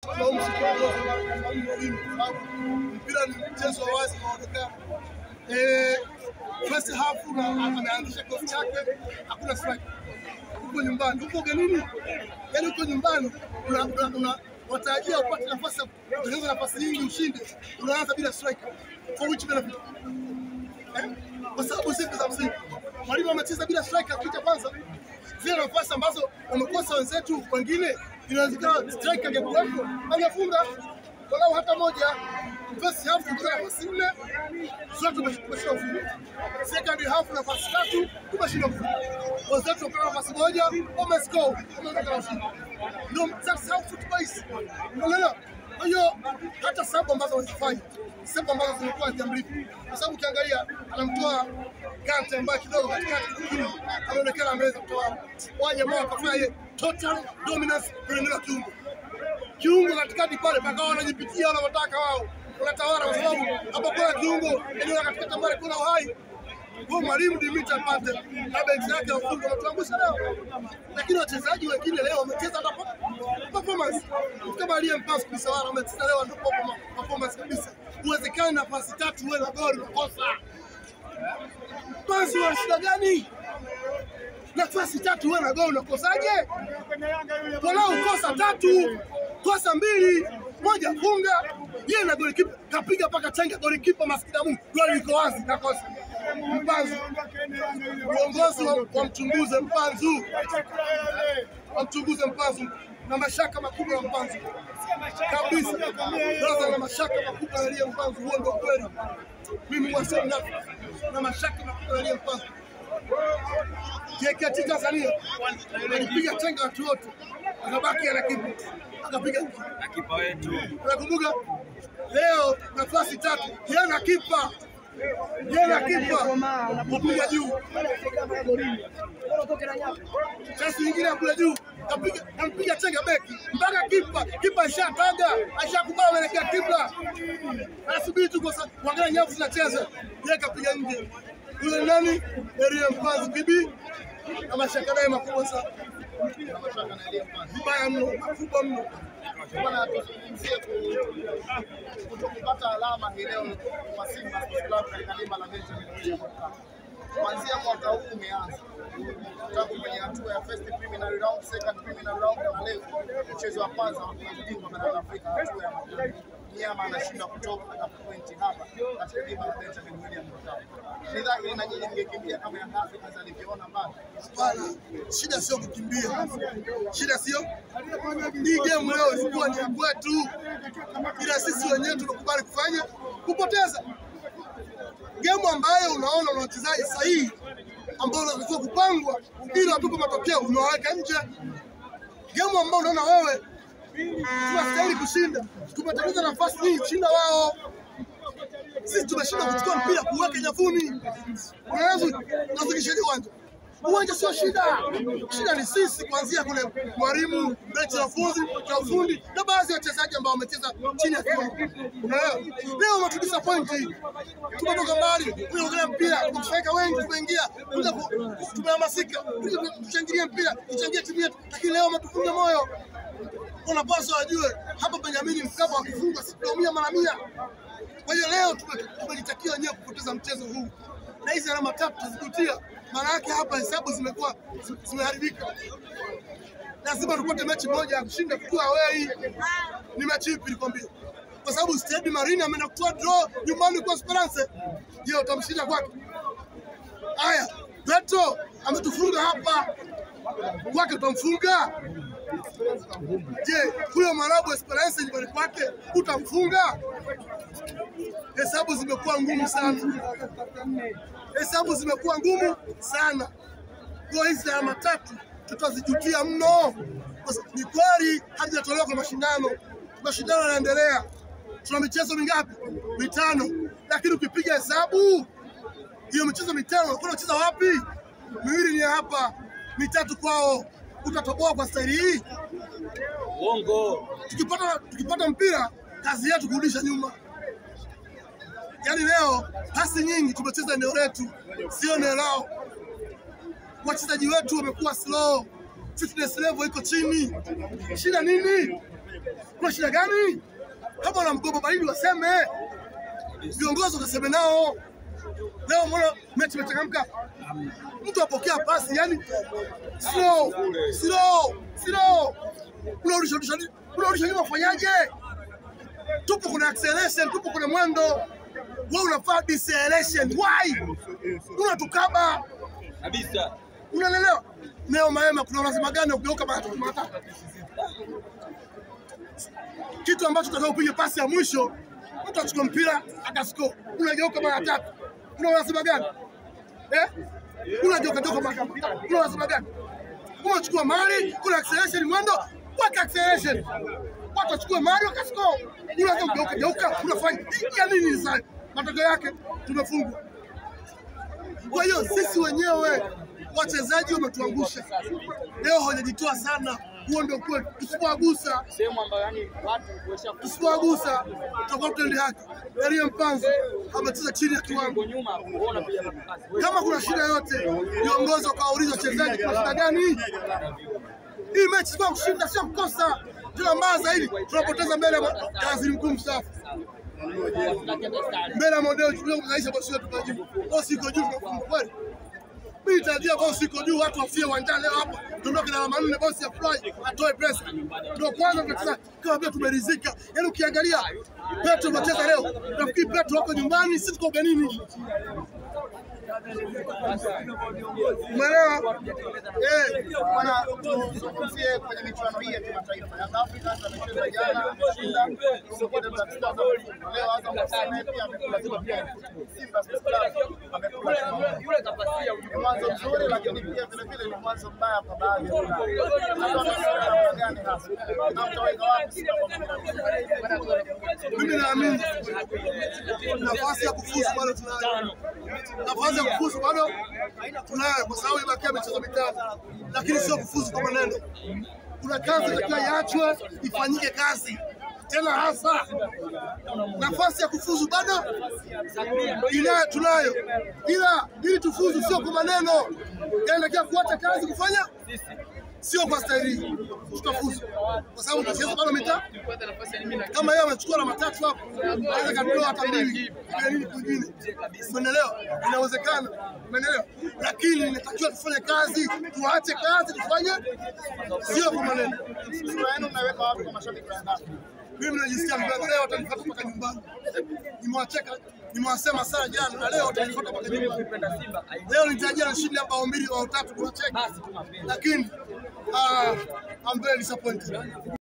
Mpira ni mchezo wa wazi unaonekana. First half ameanzisha kosi chake, hakuna strike. Uko nyumbani, uko ugenini. Yaani uko nyumbani watarajia upate nafasi ya kutengeneza nafasi nyingi ushinde. Unaanza bila strike. For which benefit? Kwa sababu siku za msingi. Mwalimu amecheza bila strike akicha kwanza. Zile nafasi ambazo wamekosa wenzetu wengine inawezekana strike angekuwepo angefunga walau hata moja. First half tulikuwa nafasi 4 zote tumeshinda kufunga. Second half nafasi 3 tumeshinda kufunga. Wenzetu wapata nafasi moja wamescore wamepata ushindi. Ndio that's how football is. Unaona? Kwa hiyo hata sababu ambazo wanafanya sababu ambazo zimekuwa jamblifu, kwa sababu ukiangalia anamtoa Kante ambaye kidogo katikati anaonekana ameweza kutoa jamaa akafanya total dominance kwenye kiungo katikati pale pakawa wanajipitia wanaotaka wao wanatawala, kwa sababu hapo kwa kiungo eneo katikati pale kuna uhai. Kwa mwalimu Dimitar Pate na benchi yake wafunga watuangusha leo, lakini wachezaji wengine leo wamecheza hata performance kama aliyempa Kusawala wamecheza leo ndio performance kabisa. Uwezekana nafasi 3 wewe na goli unakosa. Basi wa shida gani? Nafasi 3 wewe na goli unakosaje? Wala ukosa 3, kosa 2, moja funga. Yeye na golikipa kapiga paka chenga golikipa maskini Mungu. Goli liko wazi na kosa. Mpanzu. Uongozi wa mchunguze Mpanzu. Wamchunguze Mpanzu na mashaka makubwa ya Mpanzu. Kabisa. Sasa na mashaka makubwa ya Mpanzu, huo ndio kweli. Mimi wasema na mashaka makubwa ya Mpanzu. JKT Tanzania alipiga chenga watu wote. Akabaki anakipa. Akapiga kipa wetu. Unakumbuka? Leo nafasi 3 yana kipa. Yeye kipa kupiga juu. Sasa nyingine kule juu kampiga chenga beki mpaka kipa ashataga ashakubali kuelekea kibla. Anasubiri tu kwa kuangalia nyavu zinacheza. Yeye kapiga nje. Yule nani? Elie Mpanzu bibi. Kama shaka naye makubwa sana. Mbaya mno, makubwa mno. Bwana tuzungumzie kutokupata alama hii leo kwa Simba Club katika dimba la Benjamin William Mkapa. Kuanzia mwaka huu umeanza tangu kwenye hatua ya first preliminary round, second preliminary round na leo mchezo wa kwanza wa kubingwa barani Afrika hatua ya makundi. Nyama anashinda kutoka na pointi hapa katika dimba la Benjamin William Mkapa. Ni dhahiri na nyinyi mngekimbia kama Young Africans alivyoona mbali. Bwana, shida sio kukimbia. Shida sio hii game leo ilikuwa ni kwetu. Ila sisi wenyewe tunakubali kufanya kupoteza. Game ambayo unaona na wachezaji sahihi ambao wanatakiwa kupangwa ili watupe matokeo unaweka nje. Game ambayo unaona wewe tunastahili kushinda. Tumetengeneza nafasi nyingi kushinda wao. Sisi tumeshinda kuchukua mpira kuweka nyavuni. Unaweza kusikishaje uwanja? Uwanja sio shida. Shida ni sisi kuanzia kule mwalimu, benchi la ufundi na baadhi ya wachezaji ambao wamecheza chini ya kiwango. Unaelewa? Leo wametudisa pointi. Tumetoka mbali, tunaongelea mpira, tumefika wengi, tumeingia, tumehamasika, tushangilie mpira, tuchangie timu yetu, lakini leo wametufunga moyo. Unapaswa wajue hapa Benjamin Mkapa wakifunga sitaumia mara 100. Kwa hiyo leo tumejitakia wenyewe kupoteza mchezo huu. Na hizi alama 3 tuzijutia. Maana yake hapa hesabu zimekuwa zimeharibika. Lazima tupate mechi moja ya kushinda kwa away. Ni mechi ipi nikwambia? Kwa sababu Stade Marine ameenda kutoa draw nyumbani kwa Esperance. Je, utamshinda kwake? Haya, Petro ametufunga hapa. Kwake utamfunga? Je, huyo Mwarabu Esperance nyumbani kwake utamfunga? Hesabu zimekuwa ngumu sana. Hesabu zimekuwa ngumu sana. Kwa hizi alama 3 tutazijutia mno. Ni kweli hajatolewa kwa mashindano. Mashindano yanaendelea. Tuna michezo mingapi? 5. Lakini ukipiga hesabu hiyo michezo 5 unakuwa unacheza wapi? 2 ni hapa, 3 kwao. Utatoboa kwa staili hii? Uongo. Tukipata mpira kazi yetu kurudisha nyuma. Yaani leo pasi nyingi tumecheza eneo letu, sio eneo lao. Wachezaji wetu wamekuwa slow. Fitness level iko chini. Shida nini? Kuna shida gani? Kama wanamgoba baridi waseme. Viongozi wakaseme nao. Leo mbona mechi imechangamka? Mtu apokea pasi yani slow. Unarudisha nyuma fanyaje? Tupo kuna acceleration, tupo kuna mwendo. Wewe unafaa deceleration. Why? Unatukaba kabisa. Unaelewa? Leo Maema kuna lazima gani ukigeuka mara tatu? Kitu ambacho tutakao kupiga pasi ya mwisho, mtu achukue mpira akascore. Unageuka mara tatu. Kuna lazima gani? Unageuka mara tatu. Kuna lazima gani? Unachukua mali, kuna acceleration mwendo, weka acceleration. Watu wachukue mali wakascore. Unageuka unafanya nini sasa? Matokeo yake tumefungwa. Kwa hiyo sisi wenyewe wachezaji wametuangusha. Leo hawajajitoa sana. Huo ndio kweli. Tusipoagusa Sehemu ambayo yani watu tusipoagusa tutakuwa tuende haki. Elie Mpanzu amecheza chini ya kiwango. Kama kuna shida yote, viongozi wakauliza wachezaji kuna shida gani? Hii mechi sio kushinda, sio kukosa. Tuna mbaya zaidi, tunapoteza mbele ya waziri mkuu mstaafu. Mbele ya model tunaisha bosi wetu kwa juu. Bosi iko juu kwa kweli. Mimi nitajia bosi iko juu, watu wafie uwanjani leo hapo. Tuondoke na alama 4, bosi ya fly atoe press. Ndio kwanza tunacheza kama vile tumeridhika. Yaani ukiangalia Petro anacheza leo, nafikiri Petro wako nyumbani, sisi tuko ugenini. Umeelewa? Bwana, tuzungumzie kwenye michuano hii ya kimataifa. Yanga Africans amecheza jana, ameshinda. Sokoto Black Stars leo Azam FC pia amekula pia. Simba Sports Club amekula. yule kapasia Ni mwanzo mzuri, lakini pia vile vile ni mwanzo mbaya kwa baadhi ya mimi naamini nafasi ya kufuzu bado tunayo. Nafasi ya kufuzu bado tunayo kwa sababu imebakia michezo mitano. Lakini sio kufuzu kwa maneno. Kuna kazi inatakiwa iachwe, ifanyike kazi. Tena hasa nafasi ya kufuzu bado tunayo. Ila ili tufuzu sio kwa maneno. Inatakiwa kuacha kazi kufanya sio kwa staili tutafuzu kwa sababu tunacheza bado mitaa kama yeye amechukua alama 3 hapo anaweza kutoa hata mbili nini kwingine. Umeelewa? Inawezekana. Umeelewa? Lakini inatakiwa tufanye kazi, tuache kazi tufanye sio kwa maneno. Sura yenu mnaweka wapi kwa mashabiki wa Yanga? Mimi najisikia mbaya leo watanifuata mpaka nyumbani. Nimewacheka, nimewasema sana jana na leo watanifuata mpaka nyumbani. Leo nitajia shida bao 2 au 3 tuwacheke. Lakini I'm very disappointed.